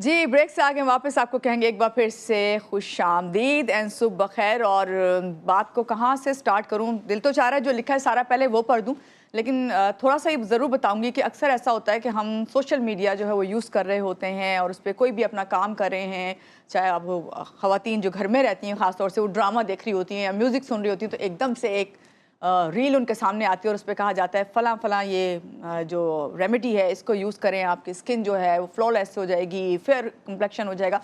जी break से आगे वापस आपको कहेंगे एक बार फिर से खुश आमदीद एंड सुबह बखैर। और बात को कहाँ से स्टार्ट करूँ, दिल तो चाह रहा है जो लिखा है सारा पहले वो पढ़ दूँ, लेकिन थोड़ा सा ये ज़रूर बताऊंगी कि अक्सर ऐसा होता है कि हम सोशल मीडिया जो है वो यूज़ कर रहे होते हैं और उस पर कोई भी अपना काम कर रहे हैं, चाहे अब वो ख़वातीन जो घर में रहती हैं ख़ासतौर से वो ड्रामा देख रही होती हैं या म्यूज़िक सुन रही होती हैं, तो एकदम से एक रील उनके सामने आती है और उस पर कहा जाता है फ़लाँ फ़लाँ ये जो रेमेडी है इसको यूज़ करें, आपकी स्किन जो है वो फ्लॉलेस हो जाएगी, फेयर कम्प्लेक्शन हो जाएगा।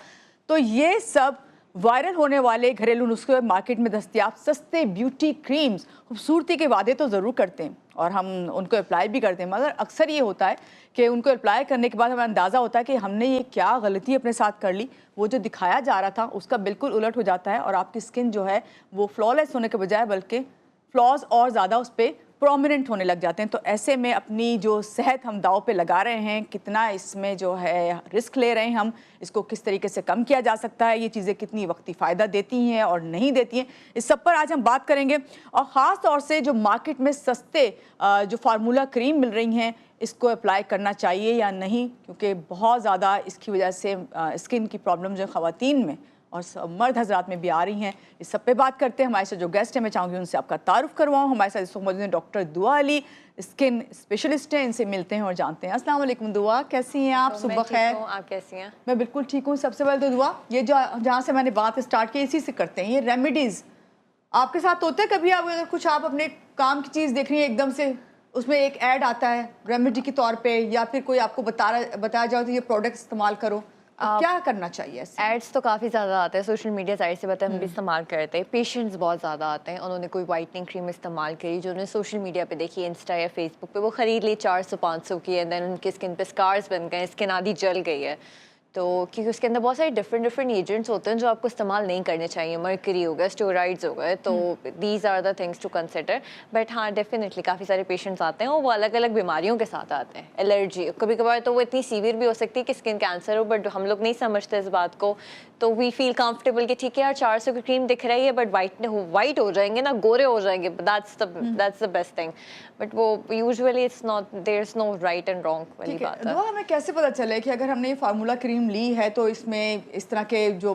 तो ये सब वायरल होने वाले घरेलू नुस्खे मार्केट में दस्तियाब सस्ते ब्यूटी क्रीम्स खूबसूरती के वादे तो ज़रूर करते हैं और हम उनको अप्लाई भी करते हैं, मगर अक्सर ये होता है कि उनको अप्लाई करने के बाद हमें अंदाज़ा होता है कि हमने ये क्या गलती अपने साथ कर ली। वो जो दिखाया जा रहा था उसका बिल्कुल उलट हो जाता है और आपकी स्किन जो है वो फ्लॉलेस होने के बजाय बल्कि फ्लॉज और ज़्यादा उस पर प्रोमिनेंट होने लग जाते हैं। तो ऐसे में अपनी जो सेहत हम दाव पे लगा रहे हैं, कितना इसमें जो है रिस्क ले रहे हैं हम, इसको किस तरीके से कम किया जा सकता है, ये चीज़ें कितनी वक्ती फ़ायदा देती हैं और नहीं देती हैं, इस सब पर आज हम बात करेंगे। और ख़ास तौर से जो मार्केट में सस्ते जो फार्मूला क्रीम मिल रही हैं इसको अप्लाई करना चाहिए या नहीं, क्योंकि बहुत ज़्यादा इसकी वजह से स्किन की प्रॉब्लम जो ख़वातीन में और मर्द हजरात में भी आ रही हैं। इस सब पे बात करते हैं। हमारे साथ जो गेस्ट हैं मैं चाहूँगी उनसे आपका तारुफ करवाऊँ। हमारे साथ इस वक्त मौजूद हैं डॉक्टर दुआ अली, स्किन स्पेशलिस्ट हैं, इनसे मिलते हैं और जानते हैं। अस्सलाम वालेकुम दुआ, कैसी हैं आप? सुबह खैर। आप कैसी हैं? मैं बिल्कुल ठीक हूँ। सबसे पहले तो दुआ, ये जो जहाँ से मैंने बात स्टार्ट की इसी से करते हैं, ये रेमेडीज़ आपके साथ होते हैं कभी? आप अगर कुछ आप अपने काम की चीज़ देख रही हैं, एकदम से उसमें एक ऐड आता है रेमेडी के तौर पे, या फिर कोई आपको बताया जाओ तो ये प्रोडक्ट इस्तेमाल करो, तो क्या करना चाहिए? एड्स तो काफ़ी ज़्यादा आते हैं सोशल मीडिया साइड से, हम भी इस्तेमाल करते हैं। पेशेंट्स बहुत ज़्यादा आते हैं, उन्होंने कोई वाइटनिंग क्रीम इस्तेमाल करी जो उन्होंने सोशल मीडिया पे देखी, इंस्टा या फेसबुक पे, वो ख़रीद ली 400-500 की, एंड देन उनकी स्किन पे स्कार्स बन गए, स्किन आधी जल गई है। तो क्योंकि उसके अंदर बहुत सारे डिफरेंट एजेंट्स होते हैं जो आपको इस्तेमाल नहीं करने चाहिए। मर्करी हो गया, स्टेरॉइड्स हो गए, तो these are the things to consider. But हाँ, डेफिनेटली काफ़ी सारे पेशेंट्स आते हैं और वो अलग अलग बीमारियों के साथ आते हैं। एलर्जी कभी कभार तो वो इतनी सीवियर भी हो सकती है कि स्किन कैंसर हो, बट हम लोग नहीं समझते इस बात को। तो वी फील कंफर्टेबल कि ठीक है यार 400 की क्रीम दिख रही है बट वाइट हो जाएंगे ना, गोरे हो जाएंगे, that's the best thing. But वो usually it's not, there is no right and wrong वाली बात है। हमें कैसे पता चले कि अगर हमने ये फार्मूला क्रीम ली है तो इसमें इस तरह के जो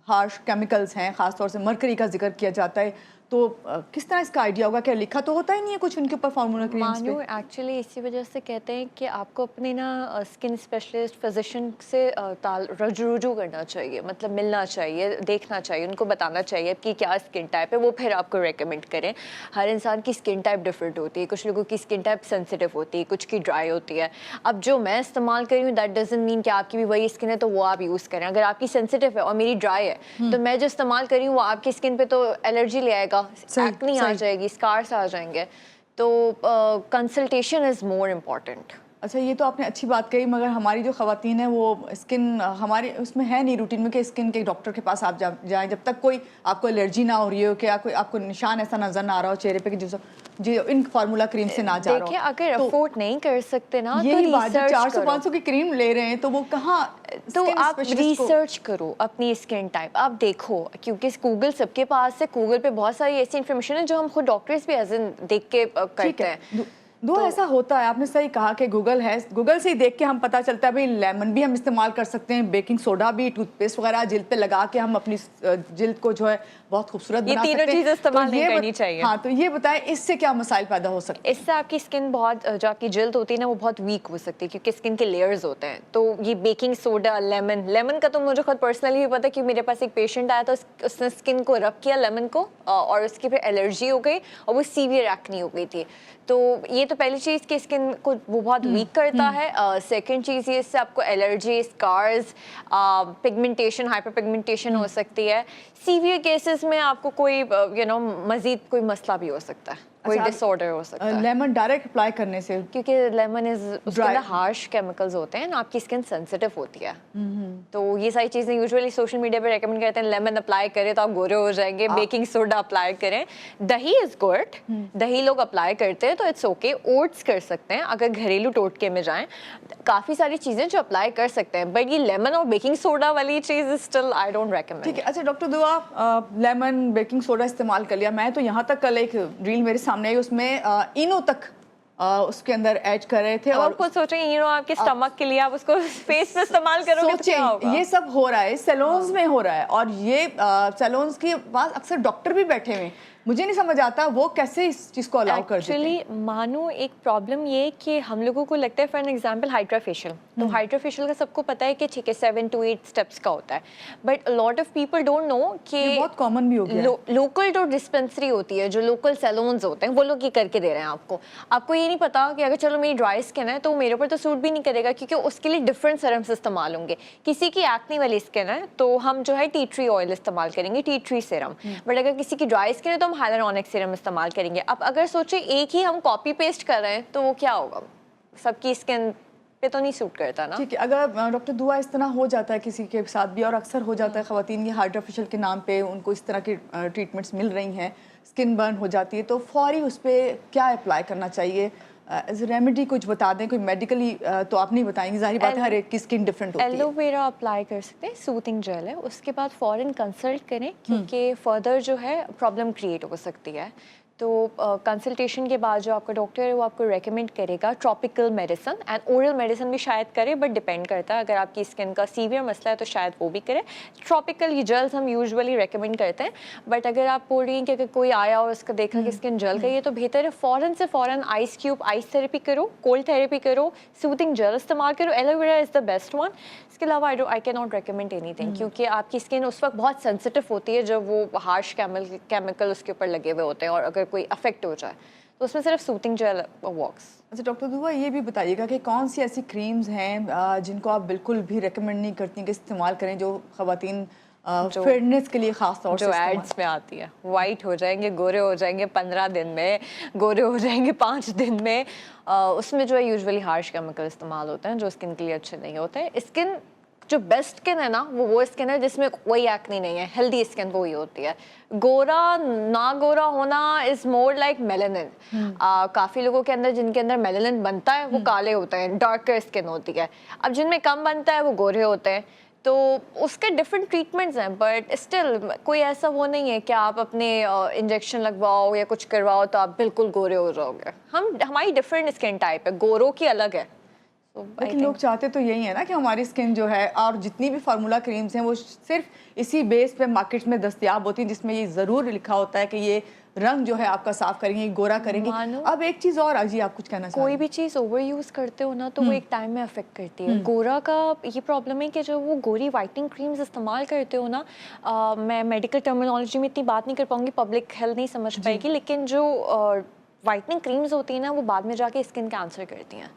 हार्श केमिकल्स हैं, ख़ासतौर से मरकरी का जिक्र किया जाता है, तो किस तरह इसका आइडिया होगा? क्या लिखा तो होता ही नहीं है कुछ उनके ऊपर फार्मूला क्रीम्स पे? एक्चुअली इसी वजह से कहते हैं कि आपको अपने ना स्किन स्पेशलिस्ट फिजिशियन से रुजू करना चाहिए, मतलब मिलना चाहिए, देखना चाहिए, उनको बताना चाहिए कि क्या स्किन टाइप है, वो फिर आपको रेकमेंड करें। हर इंसान की स्किन टाइप डिफरेंट होती है, कुछ लोगों की स्किन टाइप सेंसिटिव होती है, कुछ की ड्राई होती है। अब जो मैं इस्तेमाल कर रही हूँ दैट डजंट मीन कि आपकी भी वही स्किन है तो वो आप यूज़ करें। अगर आपकी सेंसिटिव है और मेरी ड्राई है तो मैं जो इस्तेमाल कर रही हूँ वो आपकी स्किन पे तो एलर्जी ले आएगा, एक्ने आ जाएगी, स्कार्स आ जाएंगे। तो कंसल्टेशन इज़ मोर इम्पॉर्टेंट। अच्छा, ये तो आपने अच्छी बात कही, मगर हमारी जो ख़वातीन है वो स्किन हमारे उसमें है नहीं रूटीन में कि स्किन के डॉक्टर के पास आप जाएं जब तक कोई आपको एलर्जी ना हो रही हो, कि आपको निशान ऐसा नज़र ना आ रहा हो चेहरे पे कि जो इन फार्मूला क्रीम से ना जा रहा हो। देखिए अगर अफोर्ड नहीं कर सकते ना, यही बात, 400-500 की क्रीम ले रहे हैं तो वो कहाँ, तो आप रिसर्च करो अपनी स्किन टाइप, आप देखो, क्योंकि गूगल सबके पास है। गूगल पे बहुत सारी ऐसी इन्फॉर्मेशन है जो हम खुद डॉक्टर्स भी एज इन देख के करते हैं। तो ऐसा होता है, आपने सही कहा कि गूगल है, गूगल से ही देख के हम पता चलता है भाई लेमन भी हम इस्तेमाल कर सकते हैं, बेकिंग सोडा भी, टूथपेस्ट वगैरह जिल्द पे लगा के हम अपनी जिल्द को जो है बहुत खूबसूरत बना सकते हैं। ये तीनों चीज़ें इस्तेमाल नहीं करनी चाहिए। हाँ, तो ये बताएं इससे क्या मसाइल पैदा हो सकते हैं? इससे आपकी स्किन बहुत, जो आपकी जिल्द होती है ना वो बहुत वीक हो सकती है, क्योंकि स्किन के लेयर्स होते हैं। तो ये बेकिंग सोडा, लेमन का तो मुझे खुद पर्सनली भी पता है कि मेरे पास एक पेशेंट आया था, उसने स्किन को रब किया लेमन को और उसकी फिर एलर्जी हो गई और वो सीवियर एक्ने हो गई थी। तो ये तो पहली चीज़ कि स्किन को वो बहुत वीक करता है। सेकंड चीज़ ये, इससे आपको allergy, scars, pigmentation, hyperpigmentation हो सकती है। सीवियर केसेस में आपको कोई मजीद कोई मसला भी हो सकता है, कोई डिसऑर्डर हो सकता है। लेमन डायरेक्ट अप्लाई करने से, क्योंकि लेमन उसके अंदर हार्श केमिकल्स होते हैं ना, आपकी स्किन सेंसिटिव होती है। तो ये सारी चीज़ें यूजुअली सोशल मीडिया पे रेकमेंड करते हैं, लेमन अप्लाई करें तो आप गोरे हो जाएंगे, बेकिंग सोडा अप्लाई करें, दही इज़ गुड, दही लोग अप्लाई करते हैं तो इट्स ओके। ओट्स कर सकते हैं अगर घरेलू टोटके में जाएं, काफ़ी सारी चीज़ें जो अप्लाई कर सकते हैं, बट ये लेमन और बेकिंग सोडा वाली चीज़ स्टिल आई डोंट रेकमेंड। ठीक है। अच्छा डॉक्टर दुआ, लेमन बेकिंग सोडा इस्तेमाल कर लिया, मैं तो यहाँ तक कल एक रील मेरे सामने आई, उसमें इनो तक اس کے اندر ایڈ کر رہے تھے. اور آپ خود سوچیں آپ کے اسٹمک کے لیے آپ اس کو فیس پہ استعمال کرو گے تو کیا ہوگا. یہ سب ہو رہا ہے سیلونز میں ہو رہا ہے, اور یہ سیلونز کے پاس اکثر ڈاکٹر بھی بیٹھے ہوئے ہیں. مجھے نہیں سمجھ آتا وہ کیسے اس چیز کو الاؤ کر دیتے ہیں. ایکچولی مانو ایک پرابلم یہ کہ ہم لوگوں کو لگتا ہے فار ایگزامپل ہائڈرا فیشیل, تو ہائڈرا فیشیل کا سب کو پتا ہے کہ ٹھیک ہے 7 to 8 اسٹیپس کا ہوتا ہے, but lot of people don't know کہ بہت کامن بھی ہو گیا. لوکل جو ڈسپینسری ہوتی ہے, جو لوکل سیلونز ہوتے ہیں, وہ لوگ یہ کر کے دے رہے ہیں آپ کو یہ نہیں پتا کہ اگر چلو میری ڈرائی اسکن ہے تو میرے اوپر تو سوٹ بھی نہیں کرے گا, کیونکہ اس کے لیے ڈفرنٹ سیرمس استعمال ہوں گے. کسی کی ایکنی والی اسکن ہے تو ہم جو ہے ٹی ٹری آئل استعمال کریں گے, ٹی ٹری سیرم, بٹ اگر کسی کی ڈرائی اسکن ہے تو ہم ہائلورونک سیرم استعمال کریں گے. اب اگر سوچیں ایک ہی ہم کاپی پیسٹ کر رہے ہیں تو وہ کیا ہوگا, سب کی اسکن پہ تو نہیں سوٹ کرتا نا. ٹھیک ہے, اگر ڈاکٹر دعا اس طرح ہو جاتا ہے کسی کے ساتھ بھی, اور اکثر ہو جاتا ہے خواتین کی ہائڈرا فیشیل کے نام پہ ان کو اس طرح کی ٹریٹمنٹس مل رہی ہیں, اسکن برن ہو جاتی ہے, تو فوری اس پہ کیا اپلائی کرنا چاہیے ایز اے ریمیڈی؟ کچھ بتا دیں, کوئی میڈیکلی تو آپ نہیں بتائیں گے, ظاہر بات ہے ہر ایک کی اسکن ڈفرینٹ ہوتی ہے. ایلو ویرا اپلائی کر سکتے ہیں, سوتنگ جیل ہے, اس کے بعد فوراً کنسلٹ کریں کیونکہ فردر جو ہے پرابلم کریٹ ہو سکتی ہے. تو کنسلٹیشن کے بعد جو آپ کا ڈاکٹر ہے وہ آپ کو ریکمینڈ کرے گا tropical medicine, and oral medicine بھی شاید کرے, بٹ ڈپینڈ کرتا ہے. اگر آپ کی اسکن کا سیویئر مسئلہ ہے تو شاید وہ بھی کرے. ٹراپیکل یہ جیلز ہم یوزولی ریکمینڈ کرتے ہیں, بٹ اگر آپ بول رہی ہیں کہ اگر کوئی آیا اور اس کا دیکھا کہ اسکن جل گئی ہے تو بہتر ہے فوراً سے فوراً آئس کیوب, آئس تھراپی کرو, کولڈ تھراپی کرو, سوتنگ جیل استعمال کرو. Aloe vera is the best one. اس کے علاوہ I can not recommend anything, کیونکہ آپ کی اسکن اس وقت بہت سینسیٹیو ہوتی ہے جب وہ ہارش کیمیکل اس کے اوپر لگے ہوئے ہوتے ہیں, اور اگر کوئی افیکٹ ہو جائے تو اس میں صرف سوتنگ جیل ورکس. اچھا ڈاکٹر دعا یہ بھی بتائیے گا کہ کون سی ایسی کریمز ہیں جن کو آپ بالکل بھی ریکمینڈ نہیں کرتی کہ استعمال کریں, جو خواتین فیئرنیس کے لیے خاص طور سے جو ایڈس میں آتی ہے, وائٹ ہو جائیں گے, گورے ہو جائیں گے 15 دن میں, گورے ہو جائیں گے 5 دن میں, اس میں جو ہے یوزولی ہارش کیمیکل استعمال ہوتے ہیں جو اسکن کے لیے اچھے نہیں ہوتے. اسکن جو بیسٹ اسکن ہے نا وہ اسکن ہے جس میں کوئی ایکنی نہیں ہے, ہیلدی اسکن وہی ہوتی ہے. گورا نہ گورا ہونا از مور لائک میلانن. کافی لوگوں کے اندر جن کے اندر میلانن بنتا ہے وہ کالے ہوتے ہیں, ڈارکر اسکن ہوتی ہے. اب جن میں کم بنتا ہے وہ گورے ہوتے ہیں. تو اس کے ڈفرینٹ ٹریٹمنٹس ہیں, بٹ اسٹل کوئی ایسا وہ نہیں ہے کہ آپ اپنے انجیکشن لگواؤ یا کچھ کرواؤ تو آپ بالکل گورے ہو جاؤ گے. ہماری ڈفرینٹ اسکن ٹائپ ہے, گوروں کی الگ ہے. لیکن لوگ چاہتے تو یہی ہے نا کہ ہماری اسکن جو ہے, اور جتنی بھی فارمولا کریمز ہیں وہ صرف اسی بیس پہ مارکیٹ میں دستیاب ہوتی ہیں جس میں یہ ضرور لکھا ہوتا ہے کہ یہ رنگ جو ہے آپ کا صاف کریں گے, گورا کریں گے. اب ایک چیز اور جی آپ کچھ کہنا چاہیں؟ کوئی بھی چیز اوور یوز کرتے ہو نا تو وہ ایک ٹائم میں افیکٹ کرتی ہے. گورا کا یہ پرابلم ہے کہ جو وہ گوری وائٹنگ کریمز استعمال کرتے ہو نا, میں میڈیکل ٹرمینالوجی میں اتنی بات نہیں کر پاؤں گی, پبلک ہیلتھ نہیں سمجھ پائے گی, لیکن جو وائٹنگ کریمز ہوتی ہیں نا وہ بعد میں جا کے اسکن کینسر کرتی ہیں.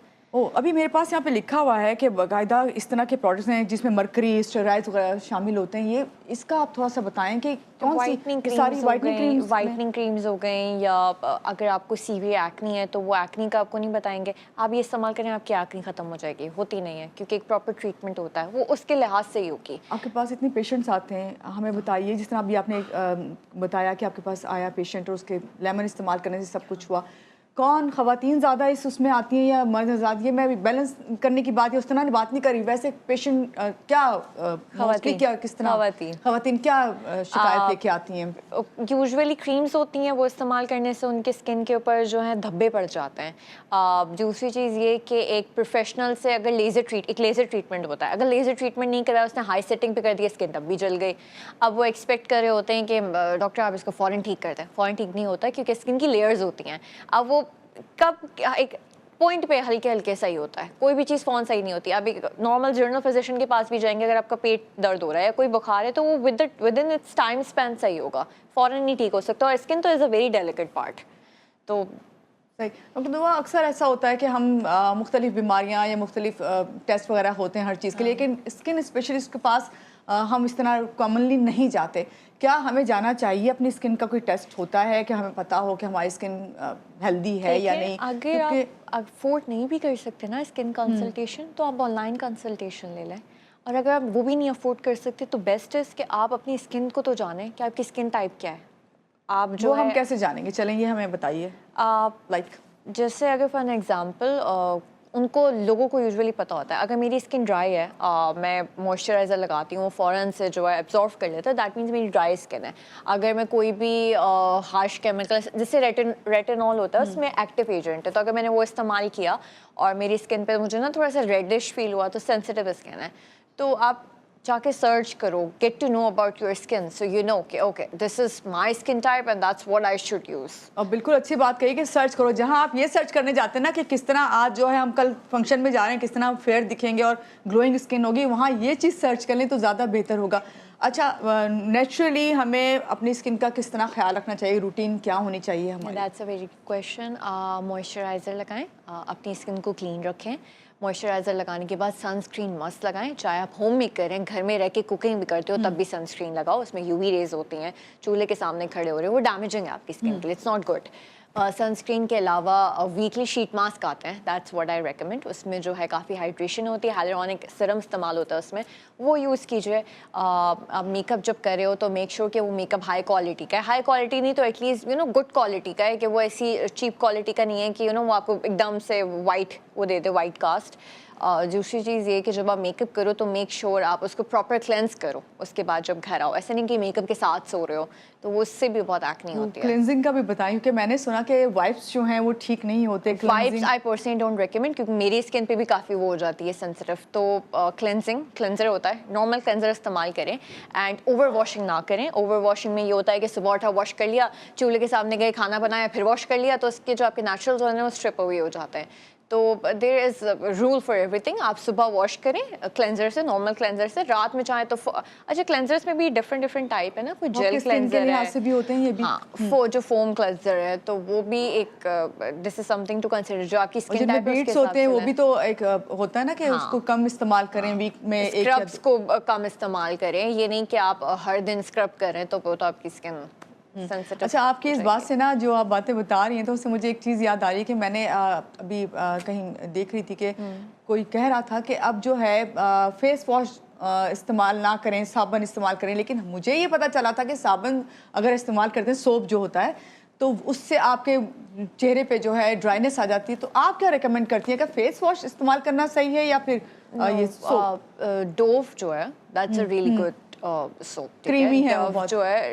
ابھی میرے پاس یہاں پہ لکھا ہوا ہے کہ باقاعدہ اس طرح کے پروڈکٹس ہیں جس میں مرکری, اسٹیرائڈز وغیرہ شامل ہوتے ہیں. یہ اس کا آپ تھوڑا سا بتائیں کہ کون سی ساری وائٹنگ کریمز ہو گئیں, یا اگر آپ کو سیویئر ایکنی ہے تو وہ ایکنی کا آپ کو نہیں بتائیں گے آپ یہ استعمال کریں, آپ کی ایکنی ختم ہو جائے گی. ہوتی نہیں ہے کیونکہ ایک پراپر ٹریٹمنٹ ہوتا ہے, وہ اس کے لحاظ سے ہی ہوگی. آپ کے پاس اتنے پیشنٹس آتے ہیں, ہمیں بتائیے, جس طرح ابھی آپ نے بتایا کہ آپ کے پاس آیا پیشنٹ اور اس کے لیمن استعمال کرنے سے سب کچھ ہوا, کون خواتین زیادہ اس میں آتی ہیں یا مرد زیادہ؟ یہ میں بیلنس کرنے کی بات ہے, اس طرح بات نہیں کر رہی. ویسے پیشنٹ کیا کس طرح خواتین کیا شکایت لے کے آتی ہیں؟ یوزولی کریمز ہوتی ہیں وہ استعمال کرنے سے ان کے اسکن کے اوپر جو ہے دھبے پڑ جاتے ہیں. دوسری چیز یہ کہ ایک پروفیشنل سے اگر ایک لیزر ٹریٹمنٹ ہوتا ہے, اگر لیزر ٹریٹمنٹ نہیں کرایا, اس نے ہائی سیٹنگ پہ کر دیا, اسکن تب بھی جل گئی. اب وہ ایکسپیکٹ کر رہے ہوتے ہیں کہ ڈاکٹر آپ اس کو فوراً ٹھیک کرتے ہیں. فوراً ٹھیک نہیں ہوتا کیونکہ اسکن کی لیئرز ہوتی ہیں. اب وہ کب ایک پوائنٹ پہ ہلکے صحیح ہوتا ہے, کوئی بھی چیز فون صحیح نہیں ہوتی. اب ایک نارمل جنرل فزیشین کے پاس بھی جائیں گے, اگر آپ کا پیٹ درد ہو رہا ہے یا کوئی بخار ہے تو وہ with in its time span صحیح ہوگا, فوراً نہیں ٹھیک ہو سکتا. اور اسکن تو از اے ویری ڈیلیکیٹ پارٹ. تو صحیح. ڈاکٹر دعا, اکثر ایسا ہوتا ہے کہ ہم مختلف بیماریاں یا مختلف ٹیسٹ وغیرہ ہوتے ہیں ہر چیز کے لیے, لیکن اسکن اسپیشلسٹ کے پاس ہم اس طرح کامنلی نہیں جاتے. کیا ہمیں جانا چاہیے؟ اپنی اسکن کا کوئی ٹیسٹ ہوتا ہے کہ ہمیں پتا ہو کہ ہماری اسکن ہیلدی ہے یا نہیں؟ اگر آپ افورڈ نہیں بھی کر سکتے نا اسکن کنسلٹیشن, تو آپ آن لائن کنسلٹیشن لے لیں. اور اگر آپ وہ بھی نہیں افورڈ کر سکتے تو بیسٹ از کہ آپ اپنی اسکن کو تو جانیں کہ آپ کی اسکن ٹائپ کیا ہے. آپ جو ہم کیسے جانیں گے؟ چلیں یہ ہمیں بتائیے. آپ لائک جیسے اگر فار ایگزامپل उनको लोगों को यूजुअली पता होता है अगर मेरी स्किन ड्राई है मैं मॉइस्चराइज़र लगाती हूँ फ़ौरन से जो है एब्जॉर्व कर लेता है, दैट मीन्स मेरी ड्राई स्किन है। अगर मैं कोई भी हार्श केमिकल जैसे रेटिनॉल होता है उसमें एक्टिव एजेंट है, तो अगर मैंने वो इस्तेमाल किया और मेरी स्किन पे मुझे ना थोड़ा सा रेडिश फील हुआ तो सेंसिटिव स्किन है, तो आप जाके सर्च करो, get to know about your skin so you know कि okay this is my skin type and that's what I should use. और बिल्कुल अच्छी बात कही कि सर्च करो। जहां आप ये सर्च करने जाते हैं ना कि किस तरह आज जो है हम कल फंक्शन में जा रहे हैं किस तरह फेयर दिखेंगे और ग्लोइंग स्किन होगी, वहाँ ये चीज़ सर्च कर लें तो ज़्यादा बेहतर होगा। अच्छा, नेचुरली हमें अपनी स्किन का किस तरह ख्याल रखना चाहिए, रूटीन क्या होनी चाहिए हमारी? That's a very good question. Moisturiser लगाएं, अपनी स्किन को क्लीन रखें। मॉइस्चराइज़र लगाने के बाद सनस्क्रीन मस्त लगाएं, चाहे आप होम मेक करें, घर में रह के कुकिंग भी करते हो तब भी सनस्क्रीन लगाओ। उसमें यूवी रेज होती हैं, चूल्हे के सामने खड़े हो रहे हो, वो डैमेजिंग है आपकी स्किन के लिए, इट्स नॉट गुड। सनस्क्रीन के अलावा वीकली शीट मास्क आते हैं, दैट्स व्हाट आई रेकमेंड। उसमें जो है काफ़ी हाइड्रेशन होती है, हाइलुरोनिक सीरम इस्तेमाल होता है उसमें, वो यूज़ कीजिए। आप मेकअप जब कर रहे हो तो मेक श्योर कि वो मेकअप हाई क्वालिटी का है, हाई क्वालिटी नहीं तो एटलीस्ट गुड क्वालिटी का है, कि वो ऐसी चीप क्वालिटी का नहीं है कि वो आपको एकदम से वाइट वो दे दे, वाइट कास्ट। दूसरी चीज़ ये कि जब आप मेकअप करो तो मेक श्योर आप उसको प्रॉपर क्लेंस करो उसके बाद जब घर आओ, ऐसा नहीं कि मेकअप के साथ सो रहे हो, तो वो उससे भी बहुत एक्ने होती है। क्लेंजिंग का भी बताएं, क्योंकि मैंने सुना कि वाइप्स जो हैं वो ठीक नहीं होते। Wipes I personally don't recommend, क्योंकि मेरी स्किन पे भी काफ़ी वो हो जाती है सेंसिटिव, तो क्लेंजर होता है, नॉर्मल क्लेंजर इस्तेमाल करें एंड ओवर वॉशिंग ना करें। ओवर वॉशिंग में ये होता है कि सुबह उठा वॉश कर लिया, चूल्हे के सामने गए खाना बनाया फिर वॉश कर लिया, तो उसके जो आपके नेचुरल जोन है वो स्ट्रिप अवे हो जाते हैं। तो there is rule for everything. आप सुबह वॉश करें क्लेंजर से, नॉर्मल क्लेंजर से, रात में चाहे तो अच्छा क्लेंजर्स में भी डिफरेंट टाइप है ना, कोई जेल क्लेंजर है से भी होते हैं ये भी। हाँ, जो फोम क्लेंजर है तो वो भी एक this is something to consider, जो आपकी स्किन टाइप है उसके होते हैं वो भी तो एक होता है ना कि उसको कम इस्तेमाल करें, वीक में एक स्क्रब्स को कम इस्तेमाल करें, ये नहीं कि आप हर दिन स्क्रब करें तो वो तो आपकी स्किन सेंसिटिव। अच्छा, आपकी इस बात से ना जो आप बातें बता रही हैं तो उससे मुझे एक चीज़ याद आ रही है कि मैंने अभी कहीं देख रही थी कि कोई कह रहा था कि अब जो है फेस वॉश इस्तेमाल ना करें, साबुन इस्तेमाल करें, लेकिन मुझे ये पता चला था कि साबुन अगर इस्तेमाल करते हैं, सोप जो होता है, तो उससे आपके चेहरे पे जो है ड्राइनेस आ जाती है। तो आप क्या रेकमेंड करती हैं कि फेस वॉश इस्तेमाल करना सही है या फिर ये सोप? डोव जो है that's a really good soap, creamy है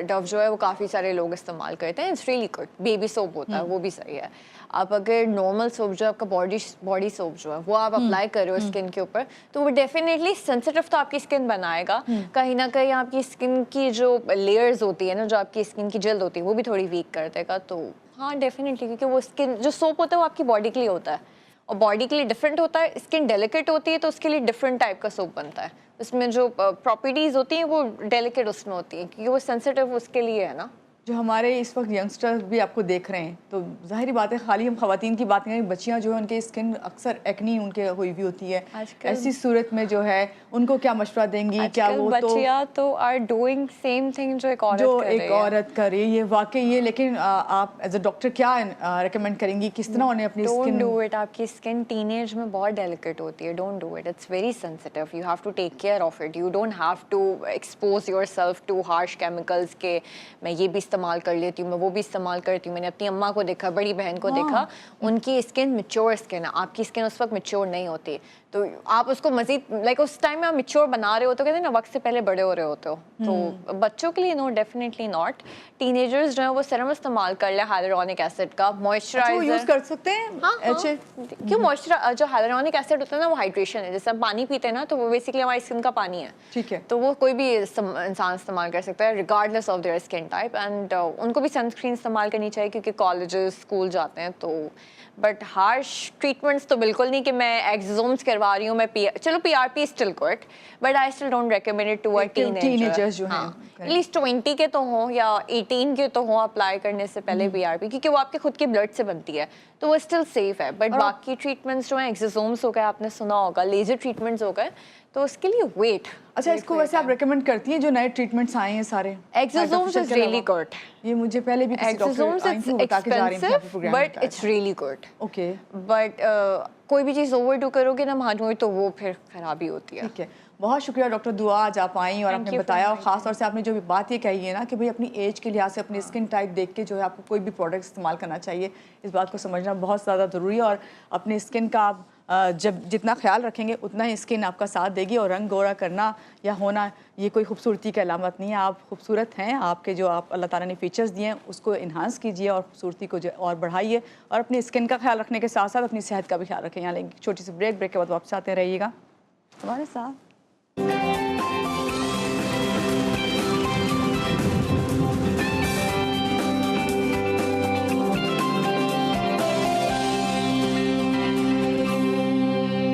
डव जो है वो काफ़ी सारे लोग इस्तेमाल करते हैं, it's really good. Baby soap होता है वो भी सही है। आप अगर नॉर्मल सोप जो आपका बॉडी सोप जो है वो आप अप्लाई कर रहे हो स्किन के ऊपर, तो वो डेफिनेटली सेंसिटिव तो आपकी स्किन बनाएगा, कहीं ना कहीं आपकी स्किन की जो लेयर्स होती है ना, जो आपकी स्किन की जल्द होती है वो भी थोड़ी वीक कर देगा। तो हाँ डेफिनेटली, क्योंकि वो स्किन जो सोप होता है वो आपकी बॉडी के लिए होता है और बॉडी के लिए डिफरेंट होता है, स्किन डेलिकेट होती है तो उसके लिए डिफरेंट टाइप का सोप बनता है, उसमें जो प्रॉपर्टीज होती हैं वो डेलिकेट उसमें होती हैं, क्योंकि वो सेंसिटिव उसके लिए है ना। जो हमारे इस वक्त यंगस्टर्स भी आपको देख रहे हैं, तो जाहिर बात है खाली हम खवातीन की बात करें, बच्चियां जो है उनके स्किन अक्सर एक्नी उनके हुई हुई होती है, ऐसी सूरत में जो है उनको क्या मशवरा देंगी? क्या वो बच्चियां तो आर डूइंग सेम थिंग जो एक औरत कर रही है, ये वाकई ये, लेकिन आप एज अ डॉक्टर क्या रेकमेंड करेंगी, किस तरह उन्हें अपनी स्किन? Don't do it. आपकी स्किन टीनेज में बहुत डेलिकेट होती है, don't do it, it's very sensitive, you have to take care of it, you don't have to expose yourself to harsh chemicals के मैं ये भी इस्तेमाल कर लेती हूँ, मैं वो भी इस्तेमाल करती हूँ। मैंने अपनी अम्मा को देखा, बड़ी बहन को देखा, उनकी स्किन मैच्योर स्किन है, आपकी स्किन उस वक्त मैच्योर नहीं होती, तो आप उसको मजीद लाइक उस टाइम में आप मैच्योर बना रहे हो तो कहते हैं ना वक्त से पहले बड़े हो रहे होते हो, तो बच्चों के लिए नो, डेफिनेटली नॉट। टीनेजर्स जो है वो सीरम इस्तेमाल कर ले हाइलुरोनिक एसिड का, मॉइस्चराइजर यूज कर सकते हैं। हाँ, क्यों मॉइस्चराइजर जो हाइलुरोनिक एसिड होता है ना वो हाइड्रेशन है, जैसे हम पानी पीते हैं ना तो वो बेसिकली हमारी स्किन का पानी है, ठीक है, तो वो कोई भी इंसान इस्तेमाल कर सकता है regardless of their skin type. And उनको भी सनस्क्रीन इस्तेमाल करनी चाहिए क्योंकि कॉलेजेस स्कूल जाते हैं, तो बट हार्श ट्रीटमेंट्स तो बिल्कुल नहीं कि मैं एक्सोम्स करवा रही हूँ, मैं चलो PRP still good, but I still don't recommend it to a teenagers जो हैं एटलीस्ट 20 के तो हों या 18 के तो हों अप्लाई करने से पहले पीआरपी, क्योंकि वो आपके खुद के ब्लड से बनती है तो वो स्टिल सेफ है। बट बाकी ट्रीटमेंट्स जो हैं एक्सोम्स हो गए, आपने सुना होगा, लेजर ट्रीटमेंट्स हो गए, तो उसके लिए वेट। अच्छा, इसको वैसे आप रेकमेंड करती हैं जो नए ट्रीटमेंट्स आए हैं सारे? एक्सोम्स इज रियली गुड, ये मुझे पहले भी किसी डॉक्टर आई थी बता के जा रही थी प्रोग्राम में, but it's really good. Okay, but कोई भी चीज़ ओवरडू करोगे ना महानुई तो वो फिर खराबी होती है। ठीक है, بہت شکریہ ڈاکٹر دعا آج آپ آئیں اور آپ نے بتایا، اور خاص طور سے آپ نے جو بات یہ کہی ہے نا کہ بھئی اپنی ایج کے لحاظ سے اپنی اسکن ٹائپ دیکھ کے جو ہے آپ کو کوئی بھی پروڈکٹ استعمال کرنا چاہیے، اس بات کو سمجھنا بہت زیادہ ضروری ہے. اور اپنی اسکن کا آپ جب جتنا خیال رکھیں گے اتنا ہی اسکن آپ کا ساتھ دے گی. اور رنگ گورا کرنا یا ہونا یہ کوئی خوبصورتی کی علامت نہیں ہے. آپ خوبصورت ہیں، آپ کے جو آپ اللہ تعالیٰ نے فیچرز دیے ہیں اس کو انہانس کیجیے اور خوبصورتی کو اور بڑھائیے، اور اپنی اسکن کا خیال رکھنے کے ساتھ ساتھ اپنی صحت کا بھی خیال رکھیں. یہاں لیں گے چھوٹی سی بریک کے بعد واپس آتے رہیے گا ہمارے ساتھ.